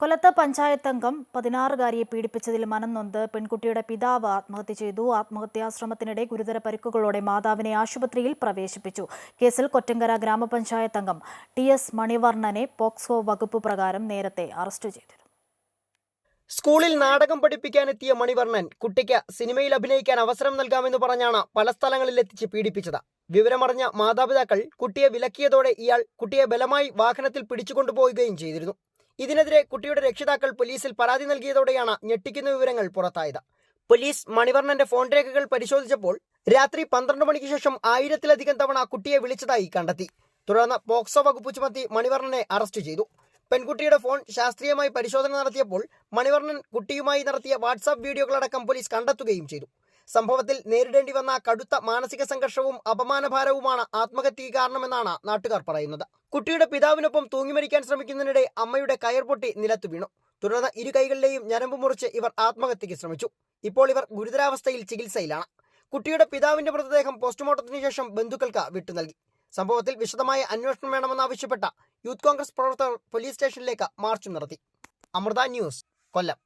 കൊല്ലത്ത് പഞ്ചായത്ത് അംഗം 16-കാരിയെ പീഡിപ്പിച്ചതിൽ മനം നൊന്ത് പെൺകുട്ടിയുടെ പിതാവ് ആത്മഹത്യ ചെയ്തു. ആത്മഹത്യാശ്രമത്തിനിടെ ഗുരുതര പരിക്കുകളോടെ മാതാവിനെ ആശുപത്രിയിൽ പ്രവേശിപ്പിച്ചു. കേസിൽ കൊറ്റങ്കര ഗ്രാമപഞ്ചായത്ത് അംഗം TS മണിവർണ്ണനെ പോക്സോ വകുപ്പ് പ്രകാരം നേരത്തെ അറസ്റ്റ് ചെയ്തിരുന്നു. സ്കൂളിൽ നാടകം പഠിപ്പിക്കാനെത്തിയ മണിവർണ്ണൻ കുട്ടിക്ക് സിനിമയിൽ അഭിനയിക്കാൻ അവസരം നൽകാമെന്ന് പറഞ്ഞാണ് പല സ്ഥലങ്ങളിലെത്തിച്ച് പീഡിപ്പിച്ചത്. വിവരമറിഞ്ഞ മാതാപിതാക്കൾ കുട്ടിയെ വിലക്കിയതോടെ ഇയാൾ കുട്ടിയെ ബലമായി വാഹനത്തിൽ പിടിച്ചുകൊണ്ടുപോവുകയും ചെയ്തിരുന്നു. ഇതിനെതിരെ കുട്ടിയുടെ രക്ഷിതാക്കൾ പോലീസിൽ പരാതി നൽകിയതോടെയാണ് ഞെട്ടിക്കുന്ന വിവരങ്ങൾ പുറത്തായത്. പോലീസ് മണിവർണ്ണന്റെ ഫോൺ രേഖകൾ പരിശോധിച്ചപ്പോൾ രാത്രി 12 മണിക്ക് ശേഷം 1000-ലധികം തവണ കുട്ടിയെ വിളിച്ചതായി കണ്ടെത്തി. തുടർന്ന് പോക്സോ വകുപ്പ് ചുമത്തി മണിവർണ്ണനെ അറസ്റ്റ് ചെയ്തു. പെൺകുട്ടിയുടെ ഫോൺ ശാസ്ത്രീയമായി പരിശോധന നടത്തിയപ്പോൾ മണിവർണ്ണൻ കുട്ടിയുമായി നടത്തിയ വാട്സാപ്പ് വീഡിയോകളടക്കം പോലീസ് കണ്ടെത്തുകയും ചെയ്തു. സംഭവത്തിൽ നേരിടേണ്ടി വന്ന കടുത്ത മാനസിക സംഘർഷവും അപമാനഭാരവുമാണ് ആത്മഹത്യയ്ക്ക് കാരണമെന്നാണ് നാട്ടുകാർ പറയുന്നത്. കുട്ടിയുടെ പിതാവിനൊപ്പം തൂങ്ങിമരിക്കാൻ ശ്രമിക്കുന്നതിനിടെ അമ്മയുടെ കയർ പൊട്ടി നിലത്തു വീണു. തുടർന്ന് ഇരു കൈകളിലെയും ഞരമ്പ് മുറിച്ച് ഇവർ ആത്മഹത്യയ്ക്ക് ശ്രമിച്ചു. ഇപ്പോൾ ഇവർ ഗുരുതരാവസ്ഥയിൽ ചികിത്സയിലാണ്. കുട്ടിയുടെ പിതാവിന്റെ മൃതദേഹം പോസ്റ്റ്മോർട്ടത്തിന് ശേഷം ബന്ധുക്കൾക്ക് വിട്ടു നൽകി. സംഭവത്തിൽ വിശദമായ അന്വേഷണം വേണമെന്നാവശ്യപ്പെട്ട യൂത്ത് കോൺഗ്രസ് പ്രവർത്തകർ പോലീസ് സ്റ്റേഷനിലേക്ക് മാർച്ചും നടത്തി. അമൃത ന്യൂസ്, കൊല്ലം.